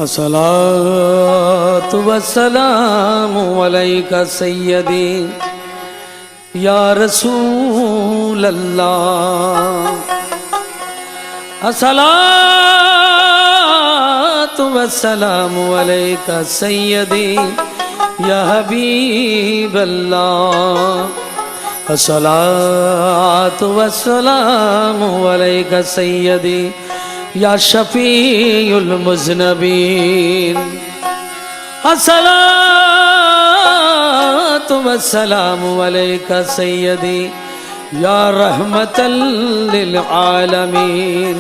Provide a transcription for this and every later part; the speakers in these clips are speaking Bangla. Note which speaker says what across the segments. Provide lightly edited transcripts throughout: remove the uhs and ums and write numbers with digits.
Speaker 1: अस्सलातु वस्सलामु अलैका सय्यदी या रसूल अल्लाह। अस्सलातु वस्सलामु अलैका सय्यदी या हबीब अल्लाह। अस्सलातु वस्सलामु अलैका सय्यदी या शफीउल मुज़नबीन। अस्सलातु वस्सलामु अलैका सय्यदी या रहमतल लिल आलमीन।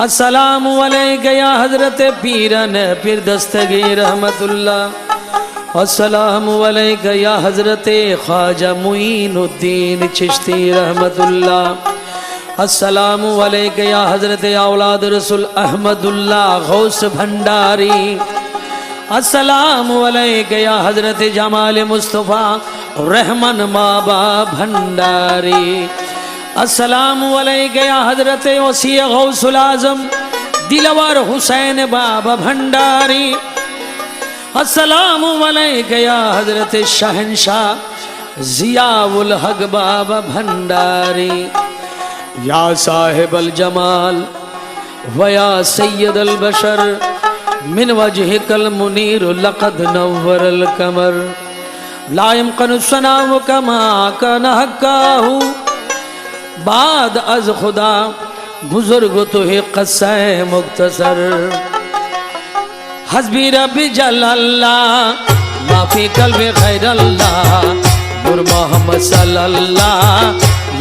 Speaker 1: अस्सलामु अलैका या हज़रत पीरन पीर दस्तगीर रहमतुल्लाह। अस्सलामु अलैका या हज़रत ख्वाजा मुईनुद्दीन चिश्ती रहमतुल्लाह। अस्सलामु अलैका या हज़रत औलाद रसूल अहमदुल्लाह गौस भंडारी। अस्सलामु अलैका या हज़रत जमाल मुस्तफ़ा रहमान माबा भंडारी। अस्सलामु अलैका या हज़रत वसी गौसुल आज़म दिलवर हुसैन बाबा भंडारी। अस्सलामु अलैका या हज़रत शहंशाह ज़ियाउल हक बाबा भंडारी। या साहिबल जमाल वया सय्यदल बशर मिन वजहिकल मुनीर लक़द नव्वरल कमर। ला यमकनु सनाउ कमा कान हक्काहु बाद अज खुदा बुजुर्ग तो है क़स्सा मुख्तसर। हस्बी रब्बी जल्लल्लाह माफी कल्बि खैरल्लाह नूर मोहम्मद सल्लल्लाह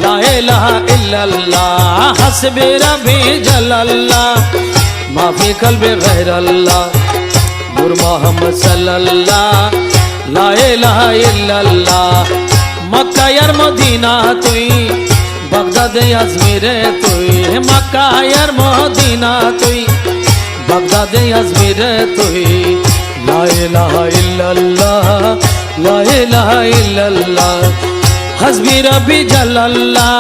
Speaker 1: ला इलाहा इल्लल्लाह। हस्बी रब्बी जल्लल्लाह माफी कल्बि खैरल्लाह नूर मोहम्मद सल्लल्लाह ला इलाहा इल्लल्लाह। मक्का यार मदीना तुई बगदाद अजमेर तुई। मक्का यार मदीना तुई बगदाद अजमेर तुई। ला इलाहा इल्लल्लाह ला इलाहा इल्लल्लाह। हस्बी रब्बी जल्लल्लाह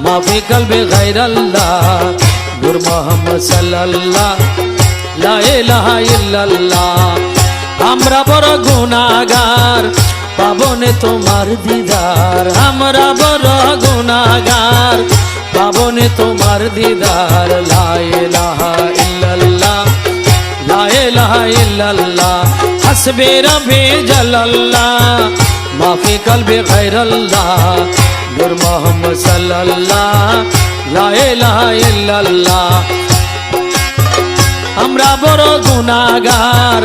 Speaker 1: माफी कल्बि गैरल्लाह नूर मोहम्मद सल्लल्लाह ला इलाहा इल्लल्लाह। हमरा बड़ गुनाहगार पाबने तुम्हार दीदार। हमरा बड़ गुनाहगार पाबने तुम्हार दीदार। ला इलाहा इल्लल्लाह ला इलाहा इल्लल्लाह। हस्बी रब्बी जल्लल्लाह माफी कल्बि गैरल्लाह नूर मोहम्मद सल्लल्लाह ला इलाहा इल्लल्लाह। हमरा बड़ गुनाहगार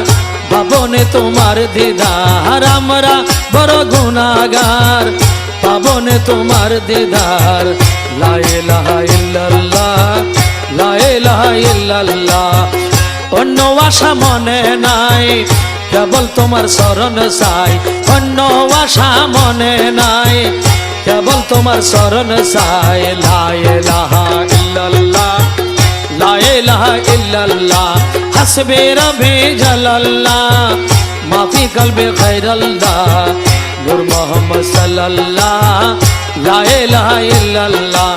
Speaker 1: पाबने तुम्हार दीदार। हमरा बड़ गुनाहगार पाबने तुम्हार दीदार। ला इलाहा इल्लल्लाह ला इलाहा इल्लल्लाह। অন্য আশা মনে নাই কেবল তোমার শরণ চাই। অন্য আশা মনে নাই কেবল তোমার শরণ চাই। লা ইলাহা ইল্লাল্লাহ লা ইলাহা ইল্লাল্লাহ। হাসবি রব্বি জাল্লাল্লাহ মাফি কলবি খৈরাল্লাহ নূর মোহাম্মদ সাল্লাল্লাহ লা ইলাহা ইল্লাল্লাহ।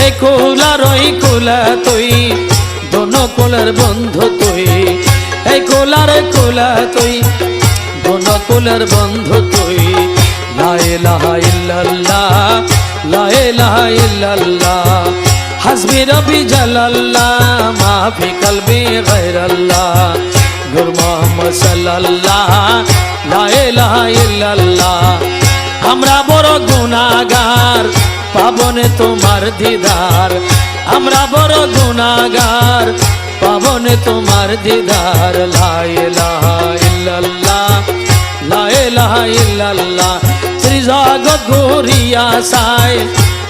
Speaker 1: এই কুলার ওই কুলা তুই दोनों कुलर बंधु तुई। এই কুলার কুলা তুই दोनों कुलर बंधु तुई। ला इलाहा इल्लल्लाह ला इलाहा इल्लल्लाह। हस्बी रब्बी जल्लल्लाह माफी कल्बि गैरल्लाह नूर मोहम्मद सल्लल्लाह ला इलाहा इल्लल्लाह। हमरा बड़ गुनाहगार पाबने तुम्हार दीदार। हमरा बड़ गुनाहगार पाबने तुम्हार दीदार। ला इलाहा इल्लल्लाह ला इलाहा इल्लल्लाह। त्रिजगत ঘুরিয়া চাই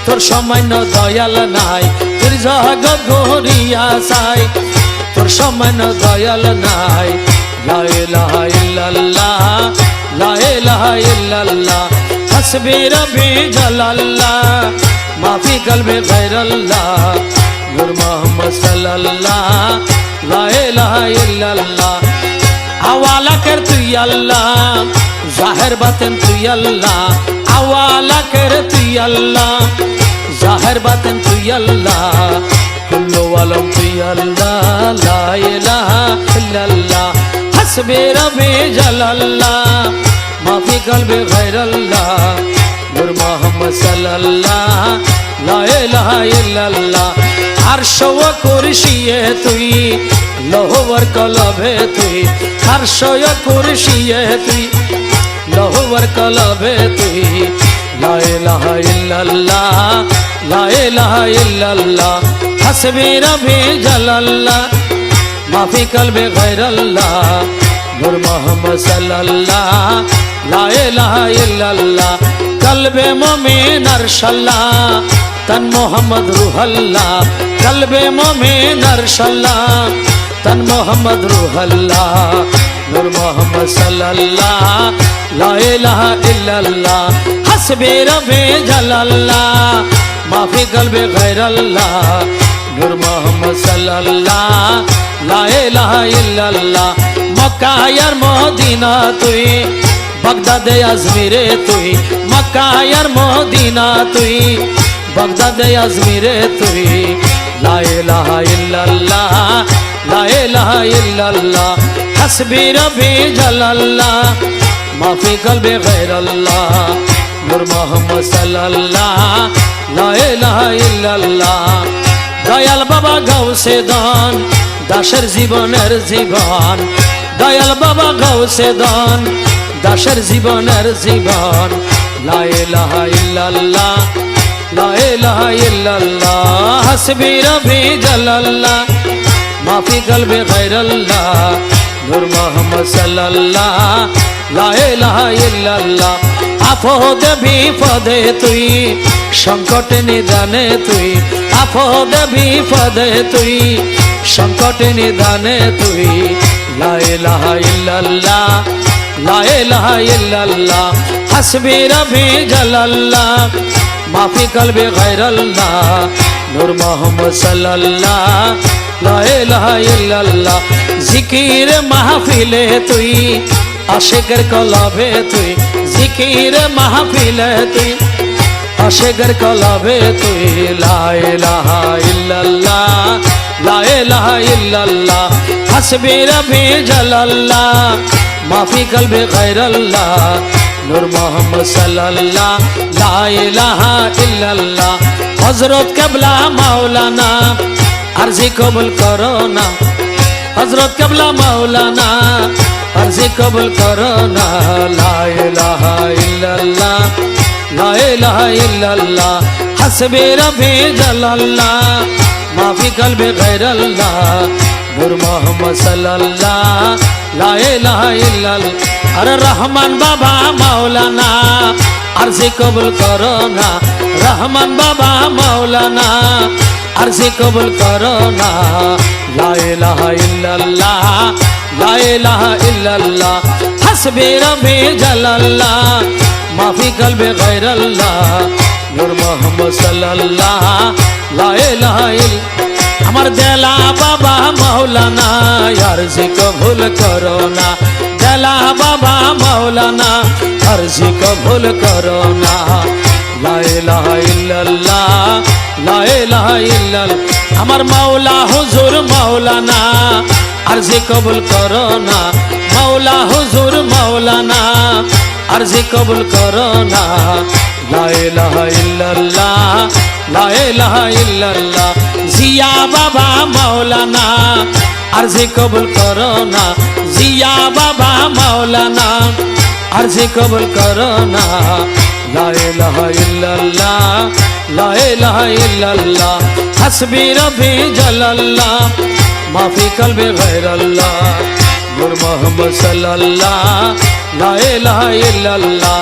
Speaker 1: তোর সামান্য দয়াল নাই। त्रिजगत ঘুরিয়া চাই তোর সামান্য দয়াল নাই। লা ইলাহা ইল্লাল্লাহ লা ইলাহা ইল্লাল্লাহ। हस्बी रब्बी जल्लल्लाह माफी कल्बि गैरल्लाह नूर मोहम्मद सल्लल्लाह ला इलाहा इल्लल्लाह। हवाला कर तू अल्लाह जाहिर बातिन तू अल्लाह। हवाला कर तू अल्लाह जाहिर बातिन तू अल्लाह। कुल्लु आलम तू अल्लाह ला इलाहा इल्लल्लाह। হাসবে রবে জালাল্লাহ মাফি কলবে গায়রাল্লাহ নূর মোহাম্মদ সাল্লাল্লাহ লা ইলাহা ইল্লাল্লাহ আরশ ও কুরসিয়ে তুই লৌহর কলবে তুই আরশ ও কুরসিয়ে তুই লৌহর কলবে তুই লা ইলাহা ইল্লাল্লাহ লা ইলাহা ইল্লাল্লাহ হাসবি রবি জালাল্লাহ মাফি কলবে গায়রাল্লাহ নূর মোহাম্মদ সাল্লাল্লাহ লা ইলাহা ইল্লাল্লাহ কলবে মুমিন আরশাল্লাহ তন মোহাম্মদ রুহাল্লাহ কলবে মুমিন আরশাল্লাহ তন মোহাম্মদ রুহাল্লাহ নূর মোহাম্মদ সাল্লাল্লাহ লা ইলাহা ইল্লাল্লাহ হাসবি রবি জালাল্লাহ মাফি কলবে গায়রাল্লাহ নূর মোহাম্মদ সাল্লাল্লাহ লা ইলাহা ইল্লাল্লাহ মক্কা আর মদিনা তুই বাগদাদে আজমিরে তুই মক্কা আর মদিনা তুই বাগদাদে আজমিরে তুই লা ইলাহা ইল্লাল্লাহ লা ইলাহা ইল্লাল্লাহ হাসবি রবি জালাল্লাহ মাফি কলবে গায়রাল্লাহ নূর মোহাম্মদ সাল্লাল্লাহ লা ইলাহা ইল্লাল্লাহ দয়াল বাবা গাউসে দান দাসের জীবনের জীবন দয়াল বাবা গাউসে দান দাসের জীবনের জীবন লা ইলাহা ইল্লাল্লাহ লা ইলাহা ইল্লাল্লাহ হাসবি রবি জালাল্লাহ মাফি কলবে গায়রাল্লাহ নূর মোহাম্মদ সাল্লাল্লাহ লা ইলাহা ইল্লাল্লাহ আপদে বিপদে তুই সংকটে নিদানে তুই আপদে বিপদে তুই সংকটে নিদানে তুই লা ইলাহা ইল্লাল্লাহ লা ইলাহা ইল্লাল্লাহ হাসবি রবি জালাল্লাহ মাফি কলবে গায়রাল্লাহ নূর মোহাম্মদ সাল্লাল্লাহ লা ইলাহা ইল্লাল্লাহ জিকির মাহফিলে তুই আশিকের কলবে তুই জিকির মাহফিলে তুই আশিকের কলবে তুই লা ইলাহা ইল্লাল্লাহ লা ইলাহা ইল্লাল্লাহ হাসবি রবি জালাল্লাহ মাফি কলবে গায়রাল্লাহ নূর মোহাম্মদ সাল্লাল্লাহ লা ইলাহা ইল্লাল্লাহ হযরত কিবলা মাওলানা আরজি কবুল করো না হযরত কিবলা মাওলানা আরজি কবুল করো না লা ইলাহা ইল্লাল্লাহ লা ইলাহা ইল্লাল্লাহ হাসবি রবি জালাল্লাহ মাফি কলবে গায়রাল্লাহ নূর মোহাম্মদ সাল্লাল্লাহ লা ইলাহা ইল্লাল্লাহ আরে রহমান বাবা মাওলানা আরজি কবুল করো না রহমান বাবা মাওলানা আরজি কবুল করো না লা ইলাহা ইল্লাল্লাহ লা ইলাহা ইল্লাল্লাহ হাসবি রবি জালাল্লাহ মাফি কলবে গায়রাল্লাহ নূর মোহাম্মদ সাল্লাল্লাহ লা ইলাহা ইল্লাল্লাহ আমার দেলা বাবা মাওলানা আরজি কবুল করো না দেলা বাবা মাওলানা আরজি কবুল করো না লা ইলাহা ইল্লাল্লাহ লা ইলাহা ইল্লাল্লাহ আমার মাওলা হুজুর মাওলানা আরজি কবুল করো না মাওলা হুজুর মাওলানা আরজি কবুল করো না লা ইলাহা ইল্লাল্লাহ লা ইলাহা ইল্লাল্লাহ জিয়া বাবা মাওলানা আরজি কবুল করো না জিয়া বাবা মাওলানা আরজি কবুল করো না লা ইলাহা ইল্লাল্লাহ লা ইলাহা ইল্লাল্লাহ হাসবি রবি জালাল্লাহ মাফি কলবে গায়রাল্লাহ নূর মোহাম্মদ সাল্লাল্লাহ লা ইলাহা ইল্লাল্লাহ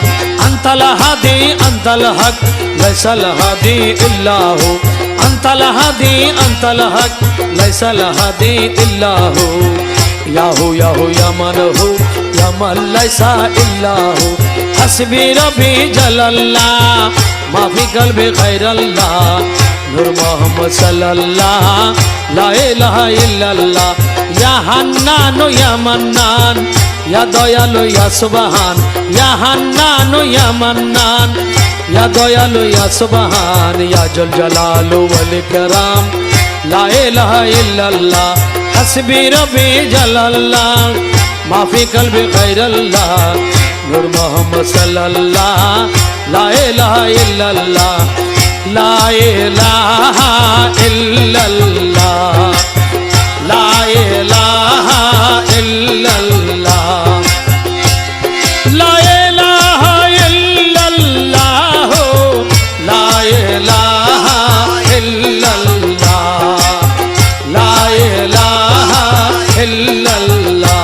Speaker 1: আনতাল হাদি আনতাল হক লাইসাল হাদি ইল্লাহু আনতাল হাদি আনতাল হক লাইসাল হাদি ইল্লাহু ইয়াহু ইয়াহু ইয়ামানহু ইয়ামান লাইসা ইল্লাহু হাসবি রবি জালাল্লাহ মাফি কলবে গায়রাল্লাহ নূর মোহাম্মদ সাল্লাল্লাহ লা ইলাহা ইল্লাল্লাহ ইয়া হান্নান ইয়া মান্নান ইয়া দয়ালু ইয়া সুবহান ইয়া হান্নান ইয়া মান্নান ইয়া দয়ালু ইয়া সুবহান ইয়া জল জালালু ওয়াল ইকরাম লা ইলাহা ইল্লাল্লাহ হাসবি রবি জালাল্লাহ মাফি কলবে গায়রাল্লাহ নূর মোহাম্মদ সাল্লাল্লাহ লা ইলাহা ইল্লাল্লাহ লা ইলাহা ইল্লাল্লাহ লা ইলাহা ইল্লাল্লাহ লা ইলাহা ইল্লাল্লাহ লা ইলাহা ইল্লাল্লাহ লা ইলাহা ইল্লাল্লাহ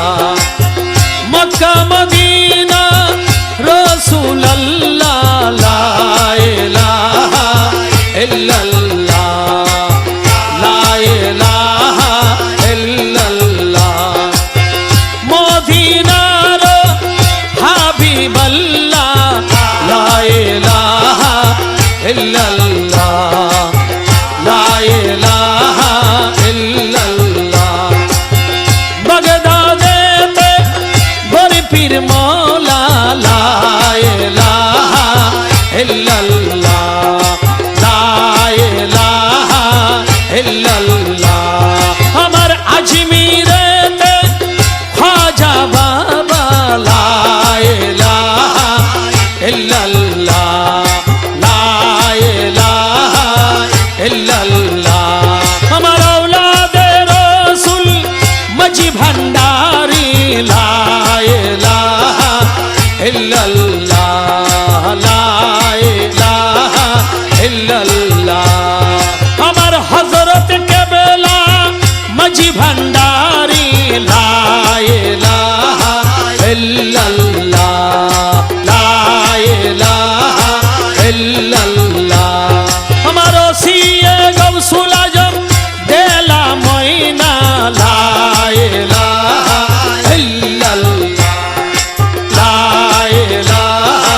Speaker 1: মক্কা মদিনা রাসূলুল্লাহ লা ইলাহা ইল্লাল্লাহ লা ইলাহা ইল্লাল্লাহ মদিনার হাবিবাল্লাহ লা ইলাহা ইল্লাল্লাহ লা ইলাহা ইল্লাল্লাহ বাগদাদেতে বড় পীর মওলা লা ইলাহা ইল্লাল্লাহ লা ইলাহা ইল্লাল্লাহ আমার আজমিরেতে খাজা বাবা লা ইলাহা ইল্লাল্লাহ লা ইলাহা ইল্লাল্লাহ আমার আওলাদে রাসূল মাঝি ভান্ডারী লা ইলাহা ইল্লাল্লাহ লা ইলাহা ইল্লাল্লাহ আমার হযরত কেবলা মাঝি ভান্ডারী লা ইলাহা ইল্লাল্লাহ লা ইলাহা ইল্লাল্লাহ আমার ওসিয়ে গাউসুল আজম দেলা ময়না লা ইলাহা ইল্লাল্লাহ লা ইলাহা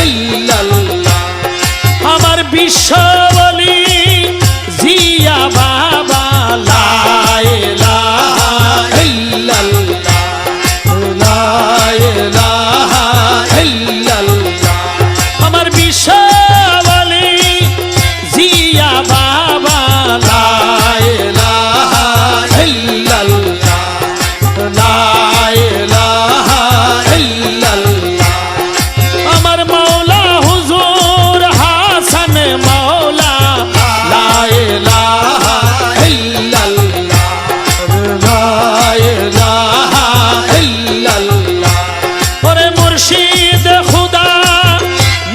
Speaker 1: ইল্লাল্লাহ আমার বিশ্বওয়ালি জিয়া বাবা লা ইলাহা ইল্লাল্লাহ লা ইলাহা ইল্লাল্লাহ আমার বিশ্বওয়ালি জিয়া বাবা লা ইলাহা ইল্লাল্লাহ লা ইলাহা ইল্লাল্লাহ আমার মাওলা হুজুর হাসান মাওলা লা ইলাহা ইল্লাল্লাহ লা ইলাহা ইল্লাল্লাহ ওরে মুর্শিদ খুদা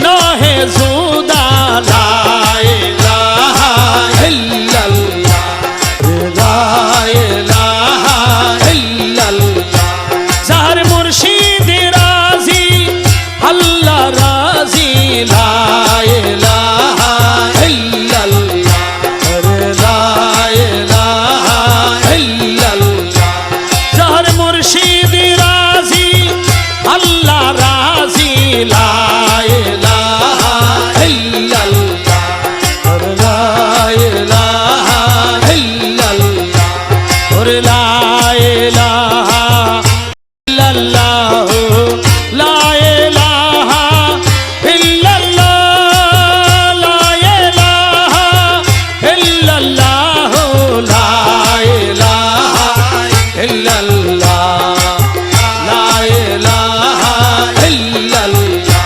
Speaker 1: নহে জুদা লা ইলাহা ইল্লাল্লাহ লা ইলাহা ইল্লাল্লাহ যার মুর্শিদ রাজি আল্লাহ রাজি লা ইলাহা ইল্লাল্লাহ লা ইলাহা ইল্লাল্লাহ যার মুর্শিদ রাজি আল্লাহ রাজি লা ইলাহা ইল্লাল্লাহ লা ইলাহা ইল্লাল্লাহ লা ইলাহা ইল্লাল্লাহ লা ইলাহা ইল্লাল্লাহ লা ইলাহা ইল্লাল্লাহ লা ইলাহা ইল্লাল্লাহ লা ইলাহা ইল্লাল্লাহ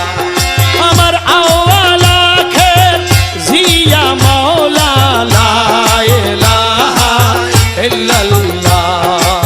Speaker 1: আমার আওয়ালা খের জিয়া মাওলা লা ইলাহা ইল্লাল্লাহ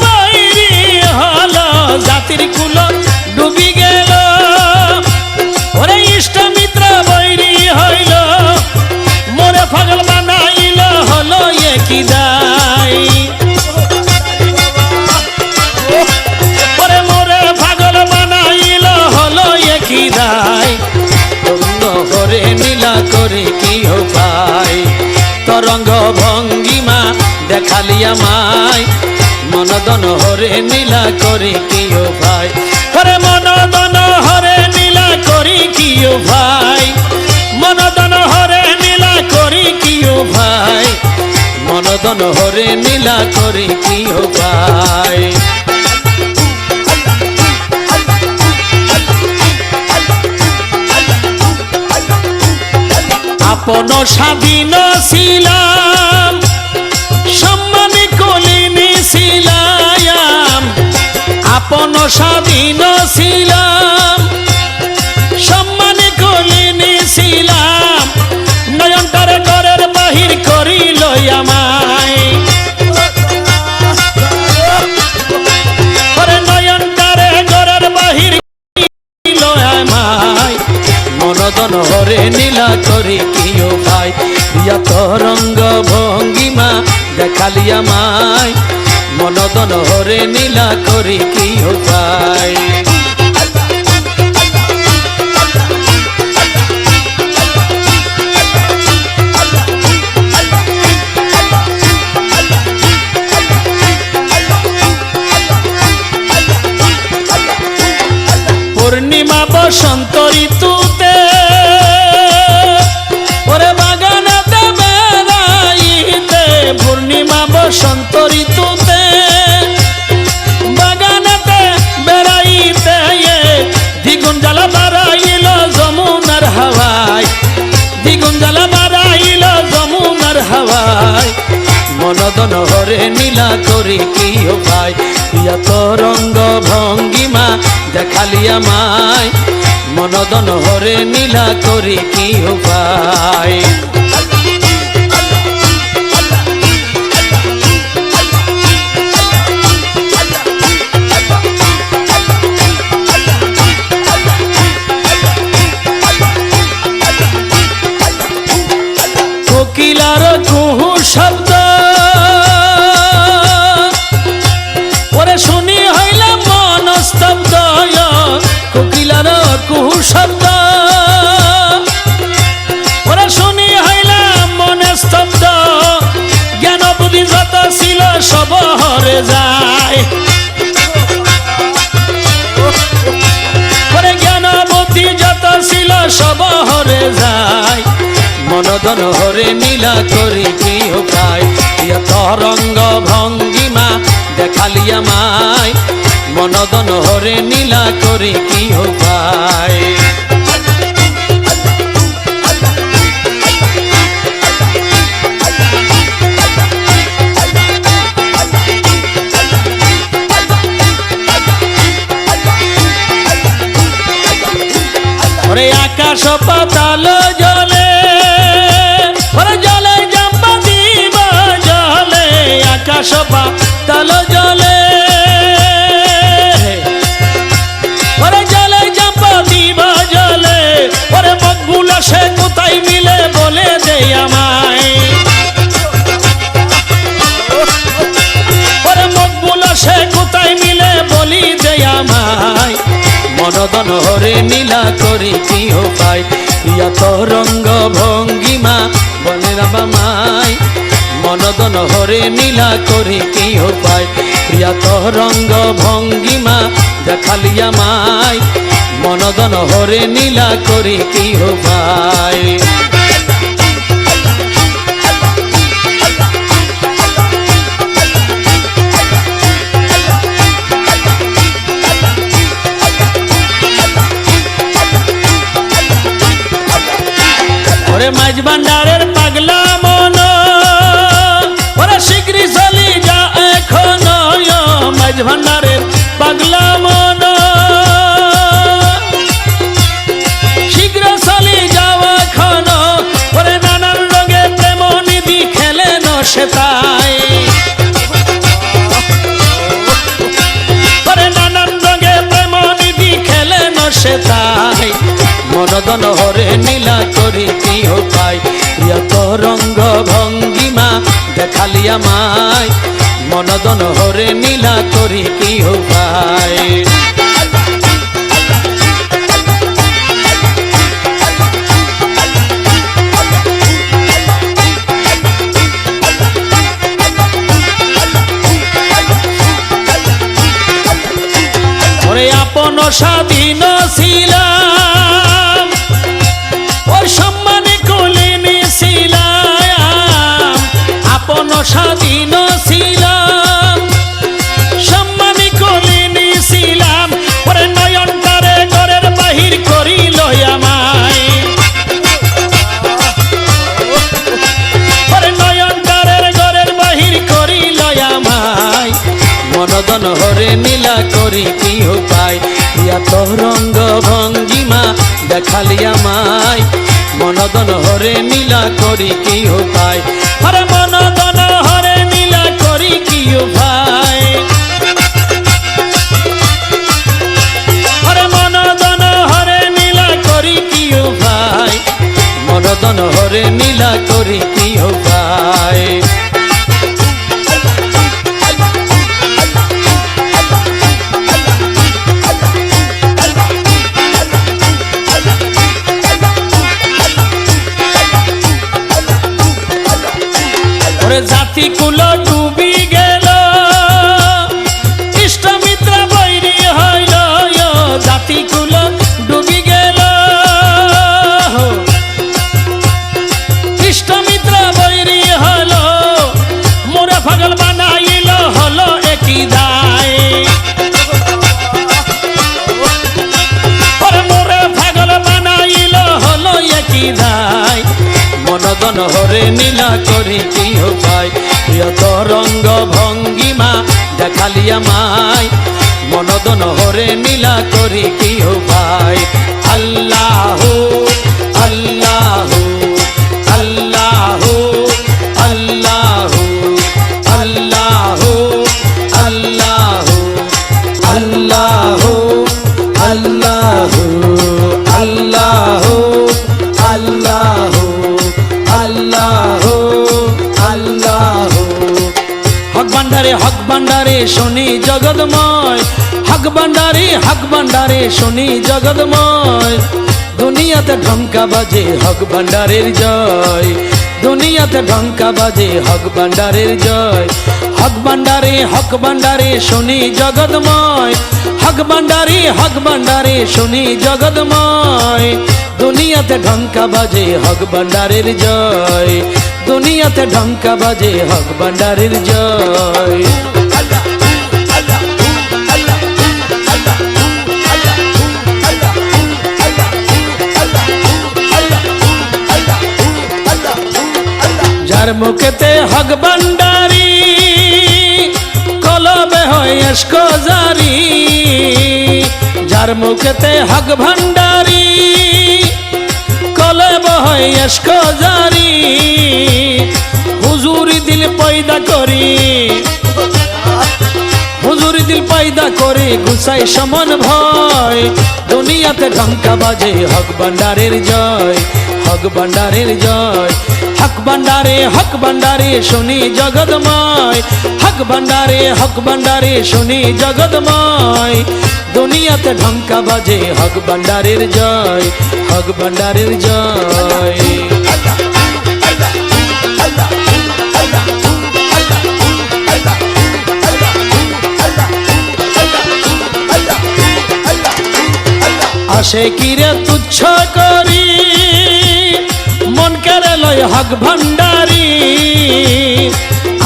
Speaker 1: ভঙ্গিমা দেখালি আমায় মনদন হরে নীলা করি কিও ভাই হরে মনদন হরে নীলা করি কিও ভাই মনদন হরে নীলা করি কিও ভাই মনদন হরে নীলা করি কিও ভাই আপন স্বাধীন ছিলাম সম্মান কলিনি ছিলাম আপন স্বাধীন ছিলাম সম্মান কলিনি ছিলাম নয়নটার ঘরের বাহির করিল আমায় ওরে নয়নটার ঘরের বাহির করিল আমায় মনদন হরে নীলা করি কিও ভাই প্রিয়া তরঙ্গ ভঙ্গিমা দেখালি আমায় মনদন হরে নীলা করি কিও ভাই পূর্ণিমা বসন্ত ঋতুতে ওরে বাগানেতে বেড়াইতে পূর্ণিমা বসন্ত ঋতুতে বাগানেতে বেড়াইতে দ্বিগুণ জ্বালা বাড়াইল যমুনার হাওয়ায় দ্বিগুণ জ্বালা বাড়াইল যমুনার হাওয়ায় মনদন হরে নীলা করি কিও ভাই প্রিয়া তরঙ্গ ভঙ্গিমা দেখালি আমায় মনদন হরে নীলা করি কিও ভাই কোকিলার কুহু শব্দ ওরে শুনি হইলাম মন স্তব্ধ কোকিলার কুহু শব্দ ওরে শুনি হইলাম মনে স্তব্ধ জ্ঞান বুদ্ধি যত ছিল সব হরে যায় ওরে জ্ঞান বুদ্ধি যত ছিল সব হরে যায় মনদন হরে নীলা করি কিও ভাই প্রিয়া তরঙ্গ ভঙ্গিমা দেখালি আমায় মনদন হরে নীলা করি কিও ভাই ওরে আকাশ পাতাল জলে ওরে জলে জাম্পা দিব জলে আকাশ পাতাল জলে ওরে জলে জাম্পা দিব জলে ওরে মকবুল সে কোথায় মিলে বলে দে আমায় ওরে মকবুল সে কোথায় মিলে বলি দে আমায় মনদন হরে নীলা করি কিও ভাই প্রিয়া তরঙ্গ ভঙ্গিমা বলে রামাই মনদন হরে নীলা করি কিও ভাই প্রিয়া তরঙ্গ ভঙ্গিমা দেখালি আমায় মনদন হরে নীলা করি কিও ভাই ওরে মাঝ ভান্ডারের পাগলা মন ওরে শীঘ্রই চলি যা এখন মাঝ ভান্ডারের পাগলা মন শীঘ্র চলি যাও এখন ওরে নানান রঙে প্রেম নিধি খেলেন সে তাই ওরে নানান রঙে প্রেম নিধি খেলেন সে তাই মনদন হরে নীলা করি কিও ভাই প্রিয়া তরঙ্গ ভঙ্গিমা দেখালি আমায় মনদন হরে নীলা করি কিও ভাই আপন স্বাধীন ছিলাম ওর সম্মানে কোলে নিয়েছিলাম আপন স্বাধীন ছিলাম সম্মানে কোলে নিয়েছিলাম ওরে নয়নটারে ঘরের বাহির করিল আমায় ওরে নয়নটারের ঘরের বাহির করিল আমায় মনদন হরে নীলা করি কি উপায় এত রঙ্গ ভঙ্গিমা দেখালি আমায় মনদন হরে নীলা করি কি উপায় আরে মনদন হরে নীলা করি কি উপায় আরে মনদন হরে নীলা করি কি উপায় মনদন হরে নীলা করি কি উপায় জাতি কুল ডুবি গেল ইষ্টমিত্র বৈরী হইল জাতি কুল ডুবি গেল ইষ্টমিত্র বৈরী হল মোরে পাগল বানাইল হলো একই দায় মোরে পাগল বানাইল হলো একই দায় মনদন হরে নীলা করি কি উপায় এত রঙ্গ ভঙ্গিমা দেখালি আমায় মনদন হরে নীলা করি কি উপায় আল্লাহ আল্লাহ আল্লাহ আল্লাহ আল্লাহ আল্লাহ আল্লাহ আল্লাহ আল্লাহ আল্লাহ আল্লাহ আল্লাহ হক ভান্ডারে শনি জগৎময় হক ভান্ডারে শনি জগৎময় দুনিয়াতে ঢঙ্কা বাজে হক ভান্ডারের জয় দুনিয়াতে ঢঙ্কা বাজে হক ভান্ডারের জয় হক ভান্ডারে শনি জগৎময় হক ভান্ডারে শনি জগৎময় দুনিয়াতে ঢঙ্কা বাজে হক ভান্ডারের জয় দুনিয়াতে ঢঙ্কা বাজে হক ভান্ডারের জয় যার মুখেতে হক ভান্ডারি কলবে হয় এশক জারি যার মুখেতে হক ভান্ডারি কলবে হয় এশক জারি হুজুরি দিল পয়দা করি হুজুরি দিল পয়দা করে গুসাই সমান ভয় দুনিয়াতে ঢঙ্কা বাজে হক ভান্ডারের জয় হক ভান্ডারের জয় হক ভান্ডারে শনি জগৎময় হক ভান্ডারে শনি জগৎময় দুনিয়াতে ঢঙ্কা বাজে হক ভান্ডারের জয় হক ভান্ডারের জয় আসে কিরে তুচ্ছ করি মন কেড়ে লয় হক ভান্ডারি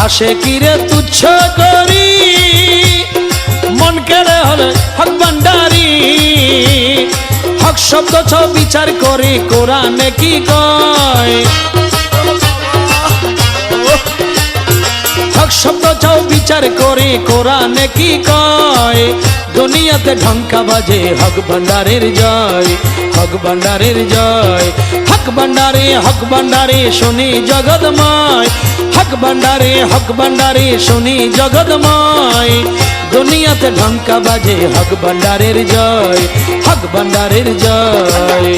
Speaker 1: আসে কিরে তুচ্ছ করি মন কেড়ে হলে হক ভান্ডারি হক শব্দ ছ বিচার করে কোরআনে কি কয় হক শব্দ চাও বিচার করে কোরআনে কি কয় দুনিয়াতে ঢঙ্কা বাজে হক ভান্ডারের জয় হক ভান্ডারের জয় হক ভান্ডারে শনি জগৎময় হক ভান্ডারে শনি জগৎময় দুনিয়াতে ঢঙ্কা বাজে হক ভান্ডারের জয় হক ভান্ডারের জয়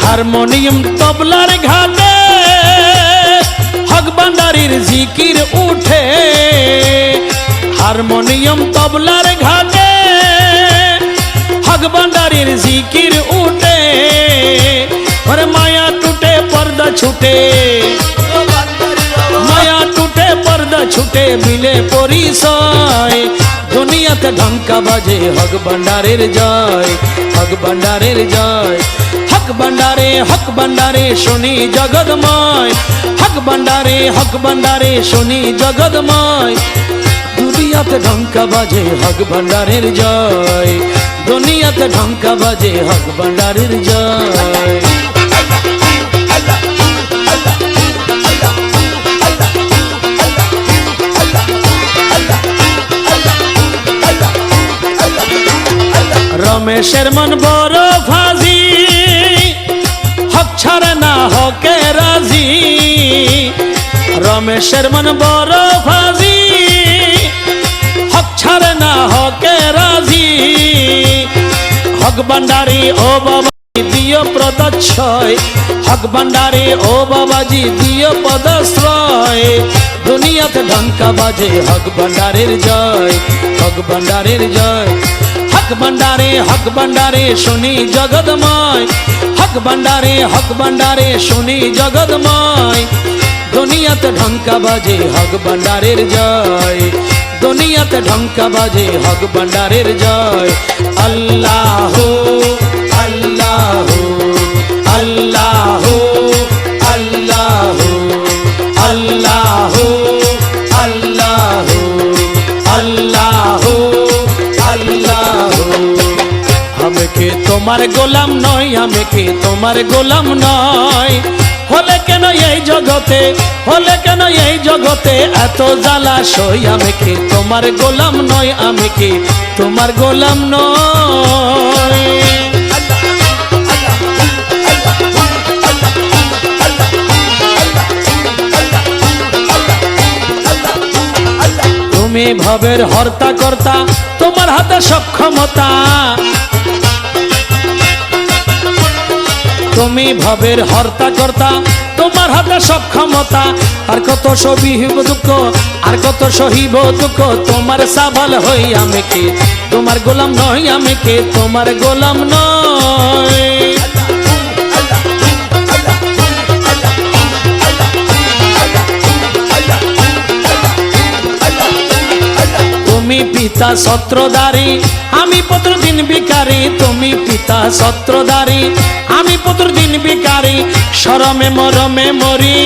Speaker 1: হারমোনিয়াম তবলার ঘাটে হক ভান্ডারির জিকির উঠে হারমোনিয়াম তবলার ঘাটে হক ভান্ডারির জিকির উঠে ওরে মায়া ছুটে, মায়া টুটে পর্দা ছুটে মিলে পরিচয়। দুনিয়াতে ঢঙ্কা বাজে হক ভান্ডারের জয়, হক ভান্ডারের জয়। হক ভান্ডারে শুনি জগৎময়, হক ভান্ডারে শুনি জগৎময়। দুনিয়াতে ঢঙ্কা বাজে হক ভান্ডারের জয়, দুনিয়াতে ঢঙ্কা বাজে হক ভান্ডারের জয়। রমেশের মন বড় ফাজি, হক ছাড়ে না হকে রাজি। রমেশের মন বড় ফাজি, হক ছাড়ে না হকে রাজি। হক ভান্ডারি ও বাবাজি দিও প্রদচ্ছয়, হক ভান্ডারি ও বাবাজি দিও পদশ্রয়। দুনিয়াতে ঢঙ্কা বাজে হক ভান্ডারের জয়, হক ভান্ডারের জয়। হক ভান্ডারে শুনি জগৎময়, হক ভান্ডারে শুনি জগৎময়। দুনিয়াতে ঢঙ্কা বাজে হক ভান্ডারের জয়, দুনিয়াতে ঢঙ্কা বাজে হক ভান্ডারের জয়। আল্লাহ আল্লাহ আল্লাহ আল্লাহ আল্লাহ আল্লাহ আল্লাহ আল্লাহ। আমি কি তোমার গোলাম নই, আমি কি তোমার গোলাম নয়। হলে কেন এই জগতে, হলে কেন এই জগতে এত জ্বালাশয়। আমি কি তোমার গোলাম নই, আমি কি তোমার গোলাম নই। তুমি ভবের হর্তা কর্তা, তোমার হাতে সক্ষমতা। তুমি ভবের হর্তা কর্তা, তোমার হাতে সক্ষমতা। আর কত সহিব দুঃখ, আর কত সহিব দুঃখ তোমার সাবাল হই। আমি কি তোমার গোলাম নই, আমি কি তোমার গোলাম নই। তুমি পিতা ছত্রধারী, আমি প্রতিদিন ভিখারি। তুমি পিতা ছত্রধারী, আমি প্রতিদিন ভিখারি। শরমে মরমে মরি,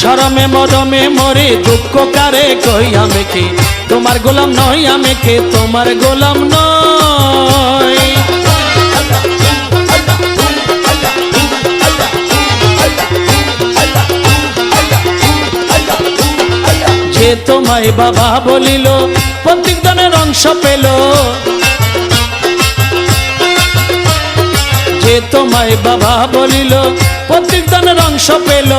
Speaker 1: শরমে মরমে মরি। দুঃখ কারে কই, আমি কি তোমার গোলাম নই, আমি কি তোমার গোলাম নই। যে তোমায় বাবা বলিল, প্রত্যেক দানের অংশ পেল। যে তোমায় বাবা বলিল, প্রত্যেক দানের অংশ পেল।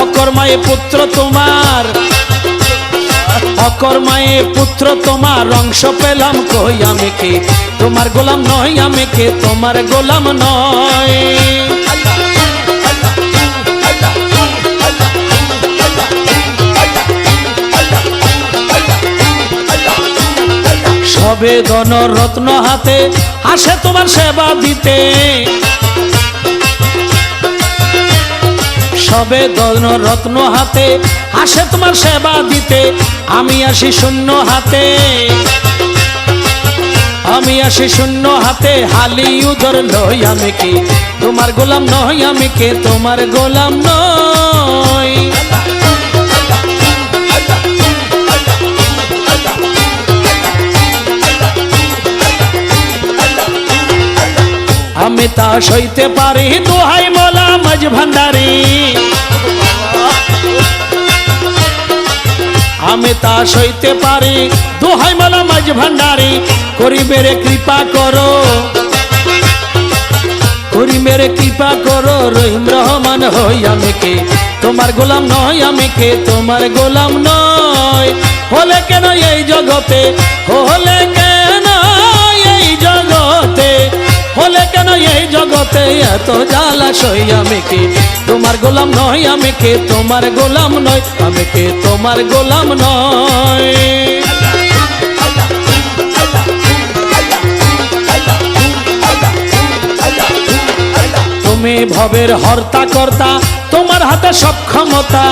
Speaker 1: অকর্মায় পুত্র তোমার, অকর্মায় পুত্র তোমার অংশ পেলাম কই। আমি কি তোমার গোলাম নই, আমি কি তোমার গোলাম নই। সবে ধন রত্ন হাতে আসে তোমার সেবা দিতে। সবে ধন রত্ন হাতে আসে তোমার সেবা দিতে। আমি আসি শূন্য হাতে, আমি আসি শূন্য হাতে। হালি উদর লই, আমি কি তোমার গোলাম নই, আমি কি তোমার গোলাম নই। আমি তা সইতে পারি, দোহাই মোলা মাঝ ভান্ডারি। আমি তা সইতে পারি, দোহাই মোলা মাঝ ভান্ডারি। করিবেরে কৃপা করো, করিবেরে কৃপা করো। রহিম রহমান হই, আমি কি তোমার গোলাম নই, আমি কি তোমার গোলাম নই। হলে কেন এই জগতে, হলে কেন এই জগতে, হলে কেন এই জগতে এত জ্বালাশয়। আমি কি তোমার গোলাম নই, আমি কি তোমার গোলাম নই, আমি কি তোমার গোলাম নই। তুমি ভবের হর্তা কর্তা, তোমার হাতে সব ক্ষমতা।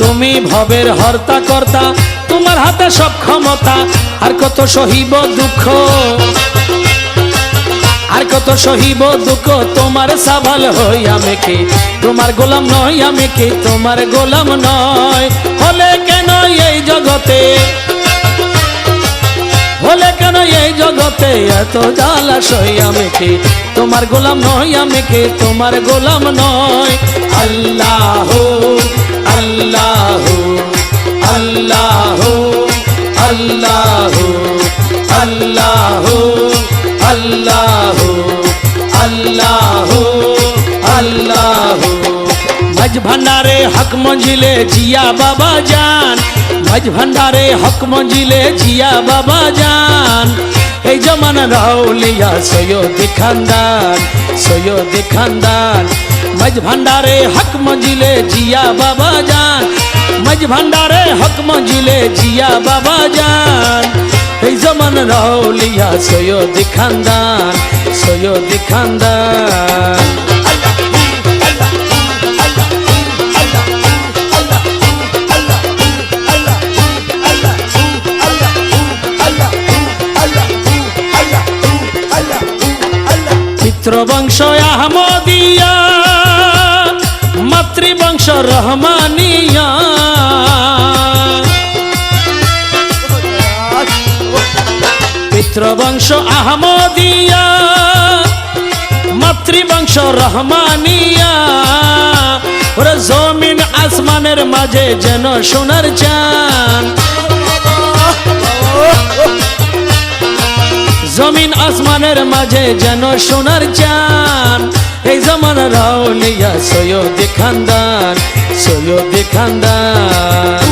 Speaker 1: তুমি ভবের হর্তা কর্তা, তোমার হাতে সব ক্ষমতা। আর কত সহিব দুঃখ, আর কত সহিব দুঃখ, তোমার সাবাল হই আমি কি তোমার গোলাম নই, আমি কি তোমার গোলাম নয়। হলে কেন এই জগতে, হলে কেন এই জগতে এত জ্বালাশয়, আমি কি তোমার গোলাম নই, আমি কি তোমার গোলাম নয়। আল্লাহ আল্লাহ আল্লাহ আল্লাহ আল্লাহ আল্লাহ আল্লাহ আল্লাহ। मज भंडारे हक मंजिले जिया बाबा जान, मज भंडारे हक मंजिले जिया बाबा जान। এই জমানা রাউলিয়া সৈয়দ খানদান, সৈয়দ খানদান। मज भंडारे हक मंजिले जिया बाबा जान, मज भंडारे हक मंजिले जिया बाबा जान। এই জমানা রাউলিয়া সৈয়দ খানদান, সৈয়দ খানদান। পিতৃবংশ আহমদিয়া, মাতৃবংশ রহমানিয়া। পিতৃবংশ আহমদিয়া, মাতৃবংশ রহমানিয়া। ওরে জমিন আসমানের মাঝে যেন সোনার চাঁদ, জমিন আসমানের মাঝে যেন সোনার চাঁদ। এই জমানা রাউলিয়া সৈয়দ খানদান, সৈয়দ খানদান।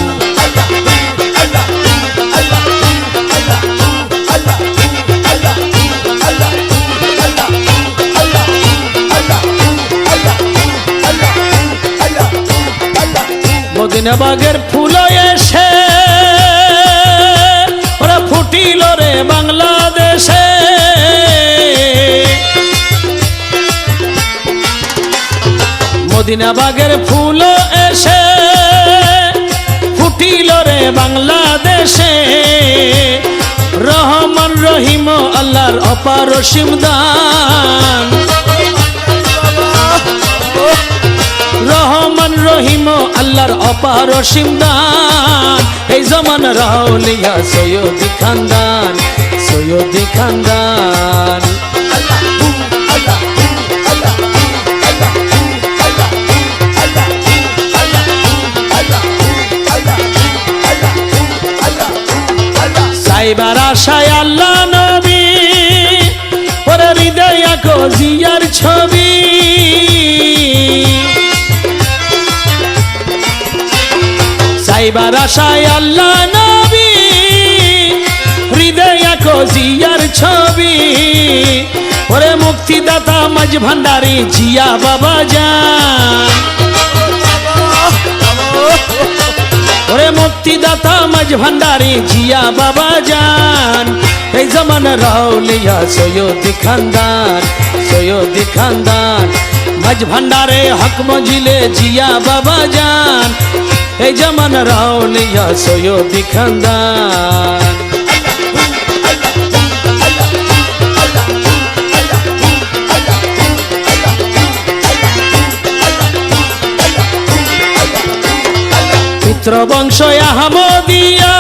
Speaker 1: মদিনা বাগের ফুল এসে ওরা ফুটিল রে বাংলাদেশে। মদিনা বাগের ফুল এসে ফুটিল রে বাংলাদেশে। রহমান রহিম আল্লাহর অপার অসীম দান, রহমান রহিম আল্লাহর অপার অসীম দান। এই জমানা রাউলিয়া সৈয়দ খানদান, সৈয়দ খানদান। সাইবার আশায় আল্লাহ নবী, ওরে হৃদয় আঁকো জিয়ার ছবি। সাইবার আশায় আল্লাহ নবী, হৃদয় আঁকো জিয়ার ছবি। ওরে মুক্তিদাতা মজ ভান্ডারি জিয়া বাবা জান, ওরে মুক্তিদাতা মজ ভান্ডারি জিয়া বাবা জান। এই জমানা রাউলিয়া সৈয়দ খানদান, সৈয়দ খানদান। মজ ভান্ডারে হক মজিলে জিয়া বাবা জান। এই জমানা রাউলিয়া সৈয়দ খানদান। পিতৃবংশ আহমদিয়া,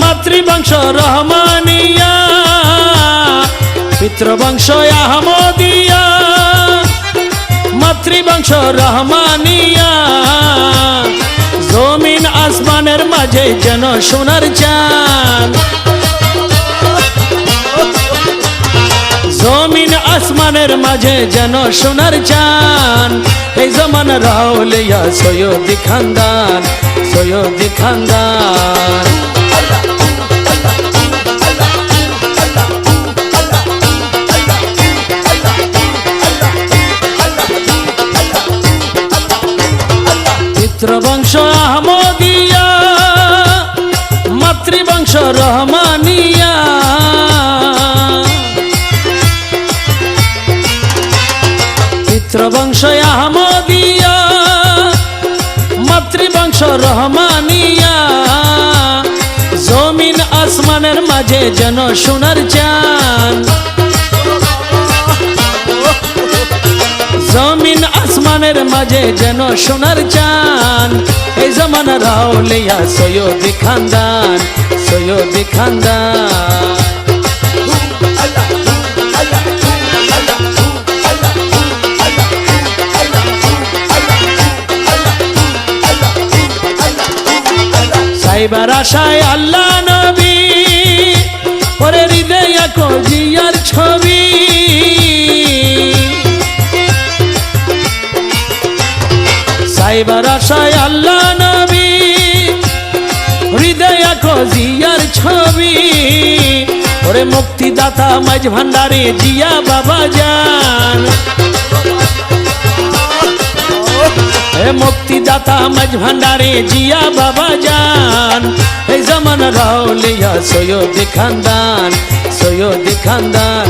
Speaker 1: মাতৃবংশ রহমানিয়া। পিতৃবংশ আহমদিয়া, মাতৃবংশ রহমানিয়া। জমিন আসমানের মাঝে যেন সোনার চাঁদ, জমিন আসমানের মাঝে যেন সোনার চাঁদ। এই জমানা রাউলিয়া সৈয়দ খানদান, সৈয়দ খানদান। পিতৃবংশ আহমদিয়া, মাতৃবংশ রহমানিয়া। আসমানের মাঝে যেন সোনার চাঁদ, জমিন আসমানের মাঝে যেন সোনার চাঁদ। এই জমানার আউলিয়া সৈয়দি খানদান, সৈয়দি খানদান। সাইবার আশায় আল্লাহ নবী, ওরে হৃদয় জিয়ার ছবি। সাইবার আশায় আল্লাহ নবী, হৃদয় জিয়ার ছবি। ওরে মুক্তিদাতা মাঝ ভান্ডারে জিয়া বাবা জান, মুক্তিদাতা মাঝ ভান্ডারে জিয়া বাবা জান। এই জামানার আউলিয়া সৈয়দি খানদান, সৈয়দি খানদান।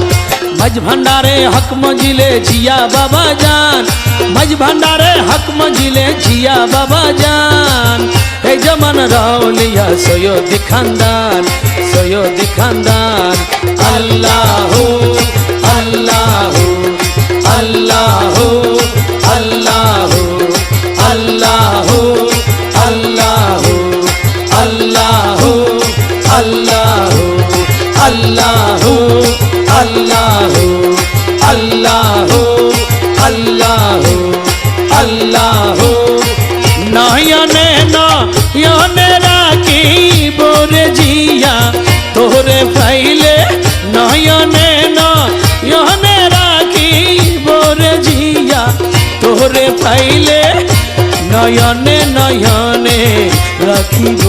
Speaker 1: মাঝ ভান্ডারে হক মজিলে জিয়া বাবা জান, মাঝ ভান্ডারে হক মজিলে জিয়া বাবা জান। এই জামানার আউলিয়া সৈয়দি খানদান, সৈয়দি খানদান। আল্লাহু আল্লাহু আল্লাহু আল্লাহু আল্লাহু আল্লাহু আল্লাহু আল্লাহু আল্লাহু আল্লাহু আল্লাহু আল্লাহু আল্লাহু। নয়নে নয়নে রাখি বোরে জিয়া তোরে পাইলে, নয়নে নয়নে রাখি বোরে জিয়া তোরে পাইলে। নয়নে নয়নে রাখিব,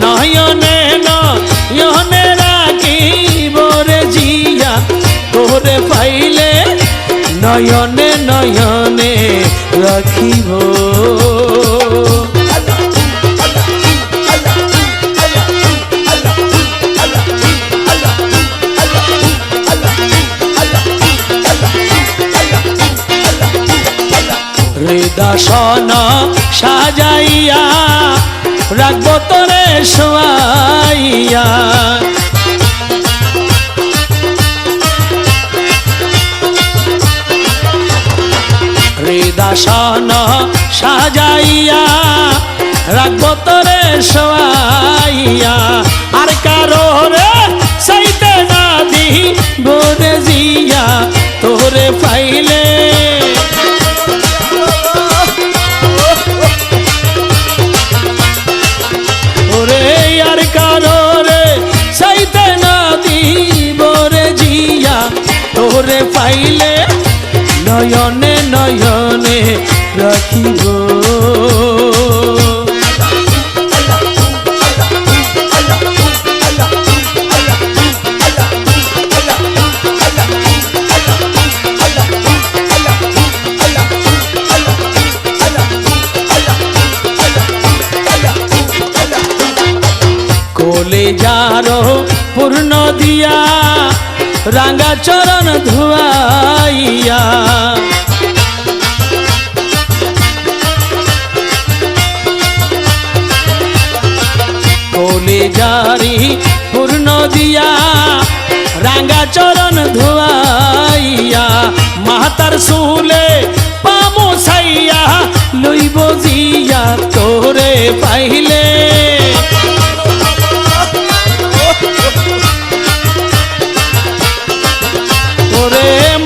Speaker 1: নয়নে নয়নে রাখিব রে জিয়া তোরে পাইলে। নয়নে নয়নে রাখিব। হৃদয়সন সাজাইয়া রাখব তোরে শোয়াইয়া, হৃদয়সন সাজাইয়া রাখব তোরে শোয়াইয়া। আর কারো রে চাইতে না দিব রে জিয়া তোরে পাইলে। তোরে পাইলে নয়নে নয়নে রাখিব। কোলে যারো পূর্ণ দিয়া রাঙ্গা চরণ ধুয়াইয়া, কোলে জারি পূর্ণ দিয়া রাঙ্গা চরণ ধুয়াইয়া। মাতার সুলে পামু সাইয়া লইব জিয়া তোরে পাইলে।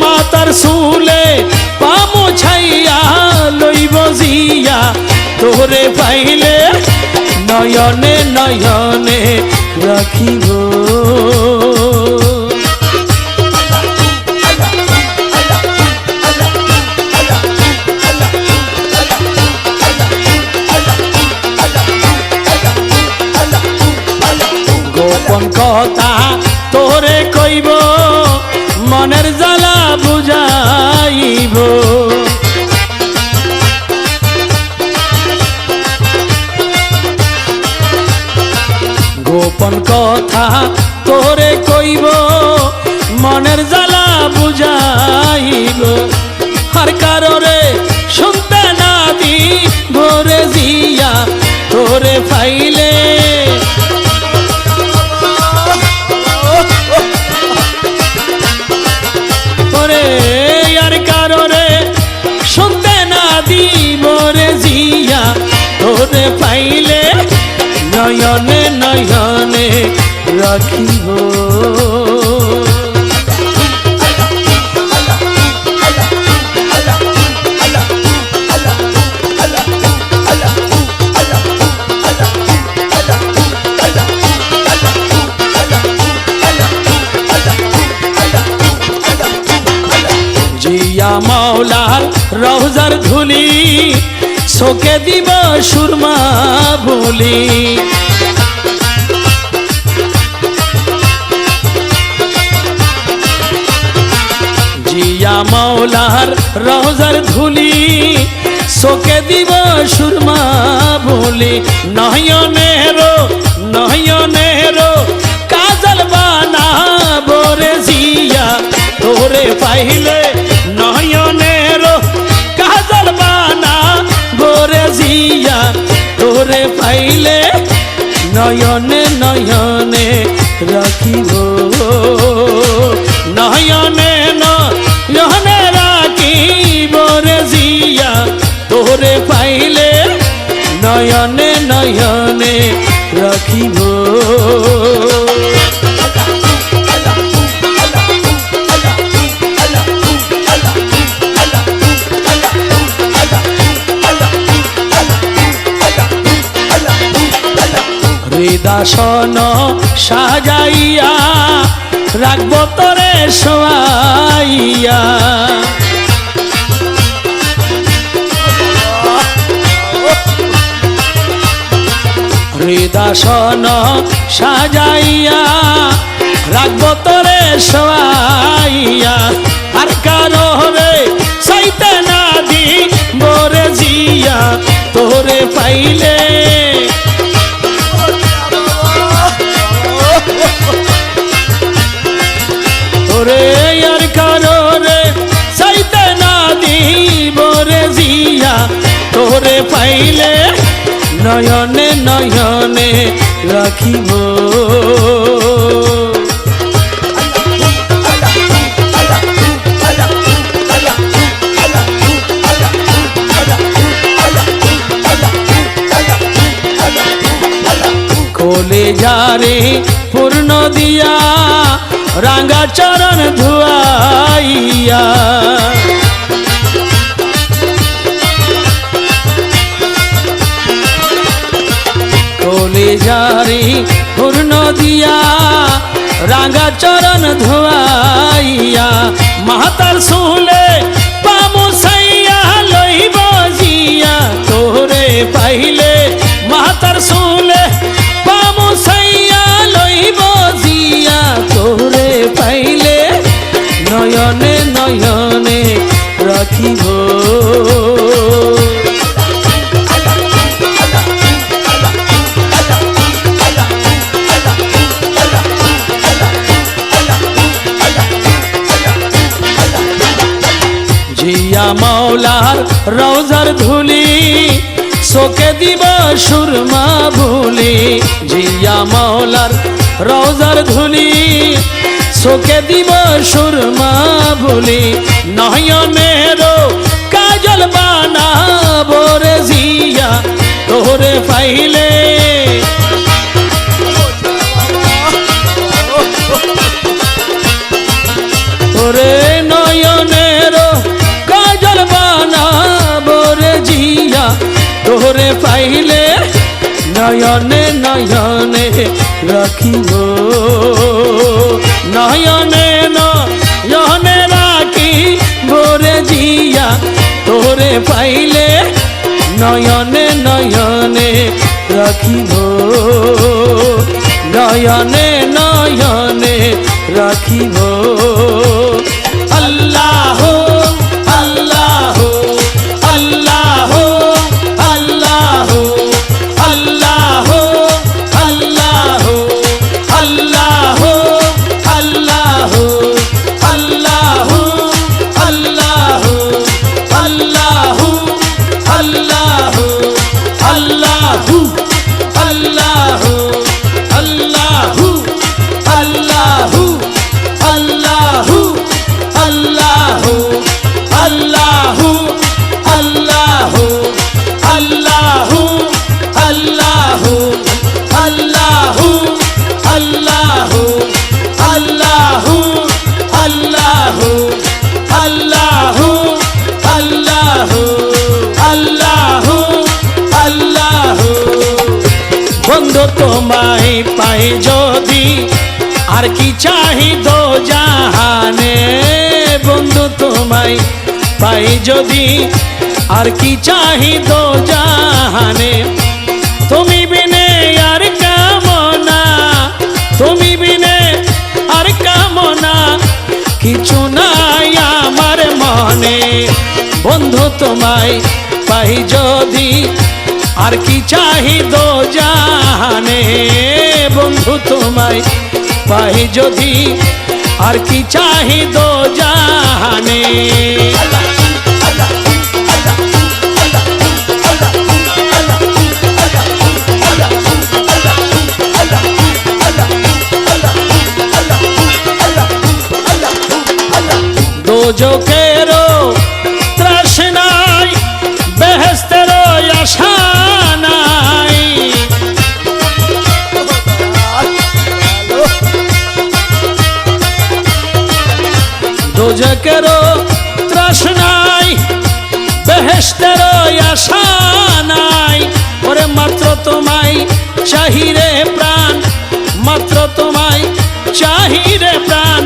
Speaker 1: মাতার সুলে পামু ছাইয়া লইব জিয়া তোরে পাইলে। নয়নে নয়নে রাখিব। গোপন কথা তোরে কইব, মনের জ্বালা বুঝাইব। গোপন কথা তোরে কইব, মনের জ্বালা বুঝাইব। আর কারোরে শুনতে না দিব রে জিয়া তোরে পাইলে। নয়নে রাখিব। জিয়া মাওলার রওজার ধুলি শোকে দিব সুরমা বলি। জিয়া মাওলার রওজার ধুলি শোকে দিব সুরমা বলি। নয়নেরো নয়নেরো কাজল বানাবো রে জিয়া তোরে পাইলে। নয়নেরো কাজল বানাবো রে জিয়া তোরে পাইলে। নয়নে নয়নে রাখিব। নয়নে নয়নে রাখিব রে জিয়া তোরে পাইলে। নয়নে নয়নে রাখিব। হৃদাসন সাজাইয়া রাখব তোরে শোয়াইয়া। হৃদাসন সাজাইয়া রাখব তোরে শোয়াইয়া। আর কারো রে চাইতে না দিব রে জিয়া তোরে পাইলে। তোরে আর কারো রে চাইতে না দিব রে জিয়া তোরে পাইলে। নয়নে নয়নে রাখিব। কোলে যারে পূর্ণ দিয়া রাঙ্গা চরণ ধুয়াইয়া। কোলে যারে পূর্ণ দিয়া রাঙ্গা চরণ ধুয়াইয়া। মাতার শুলে পামু সাইয়া লইব জিয়া তোরে পাইলে। মাতার শুলে পামু সাইয়া লইব জিয়া তোরে পাইলে। নয়নে নয়নে রাখিব। জিয়া মাওলার রওজার ধুলি শোকে দিব সুরমা ভুলি। জিয়া মাওলার রওজার ধুলি শোকে দিব সুরমা ভুলি। নয়নেরো কাজল বানাবো রে জিয়া তোরে পাইলে। তোরে নয়নেরো কাজল বানাবো রে জিয়া তোরে পাইলে। নয়নে নয়নে রাখিব। নয়নে নয়নে রাখিব রে জিয়া তোরে পাইলে। নয়নে নয়নে রাখিব। নয়নে নয়নে রাখিব। আল্লাহ আল্লাহ আল্লাহ আল্লাহ আল্লাহ আল্লাহ আল্লাহ আল্লাহ আল্লাহ আল্লাহ আল্লাহ আল্লাহ আল্লাহ আল্লাহ আল্লাহ আল্লাহ আল্লাহ তোমায় পাই যদি আর কি চাহি দো জাহানে, বন্ধু তোমায় পাই যদি আর কি চাহি দো জাহানে। তুমি বিনে আর কামনা, তুমি বিনে আর কামনা কিছু নাই আমার মনে, বন্ধু তোমায় পাই যদি আর কি চাহি দো জাহানে, বন্ধু তোমায় পাই যদি আর কি চাহি দো জাহানে। দোজখেরও তৃষ্ণায় বেহেশতেরও আশা নাই, দোজখেরও তৃষ্ণায় বেহেশতেরও আশা নাই। ওরে মাত্র তোমায় চাহিরে প্রাণ, মাত্র তোমায় চাহিরে প্রাণ,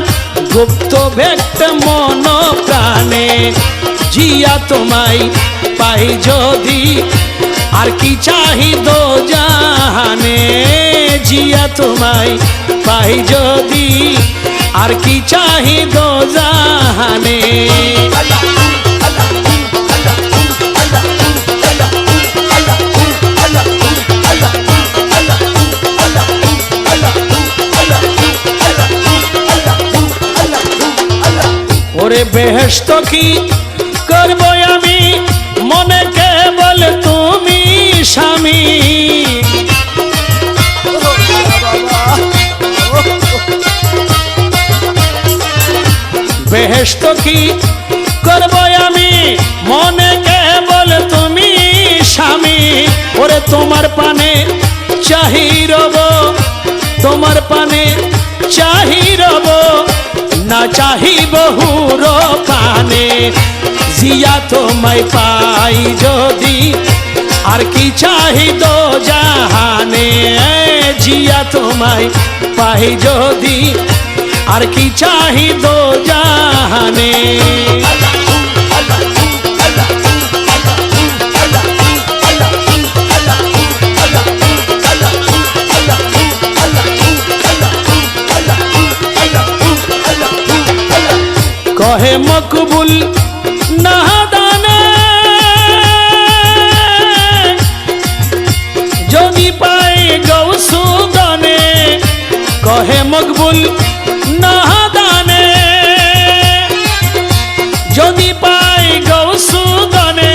Speaker 1: গুপ্ত ব্যক্ত মন প্রাণে। জিয়া তোমায় পাই যদি আর কি চাহি দো জাহানে, জিয়া তোমায় পাই যদি আর কি চাহি দো জাহানে। ওরে বেহেশত কি করবো আমি, মনে কেবল তুমি স্বামী, বেহেশত কি করবো আমি, মনে কেবল তুমি স্বামী। ওরে তোমার পানে চাহি রব, তোমার পানে চাহি রব, না চাহি বহুর পানে। জিয়া তোমায় পাই যদি আর কি চাহি দো জাহানে, জিয়া তোমায় পাই যদি আর কি চাহি দো জাহানে। কহে মকবুল নাদানে যদি পাই গৌসুদনে, কহে মকবুল নাদানে যদি পাই গৌসুদনে।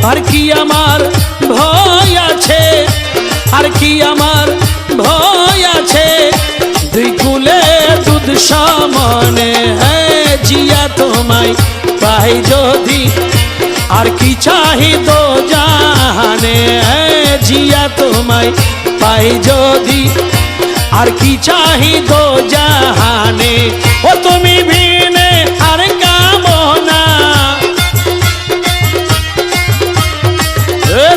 Speaker 1: আর কি আমার ভয় আছে, আর কি আমার ভয় আছে, দুই কুলে দুধ সমানে। জিয়া তোমায় পাই যদি আর কি চাহি দো জাহানে, জিয়া তোমায় পাই যদি আর কি চাহি দো জাহানে। ও তুমি বিনে আর কামনা,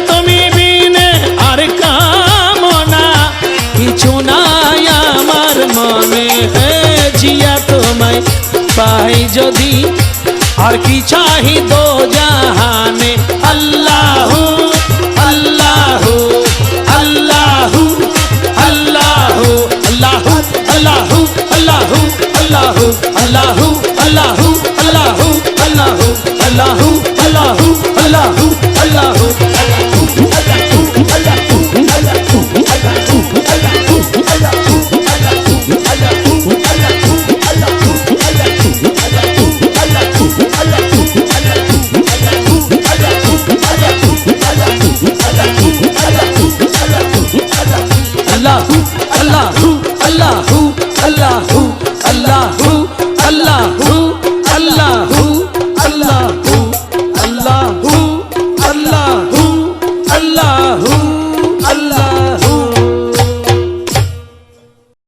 Speaker 1: তুমি বিনে আর কামনা কিছু নাই আমার মনে। জিয়া তোমায় পাই যদি আর কি চাহি দো জাহানে। আল্লাহু আল্লাহু আল্লাহু আল্লাহু আল্লাহু আল্লাহু আল্লাহু আল্লাহু আল্লাহু আল্লাহু আল্লাহু আল্লাহু আল্লাহু আল্লাহু আল্লাহু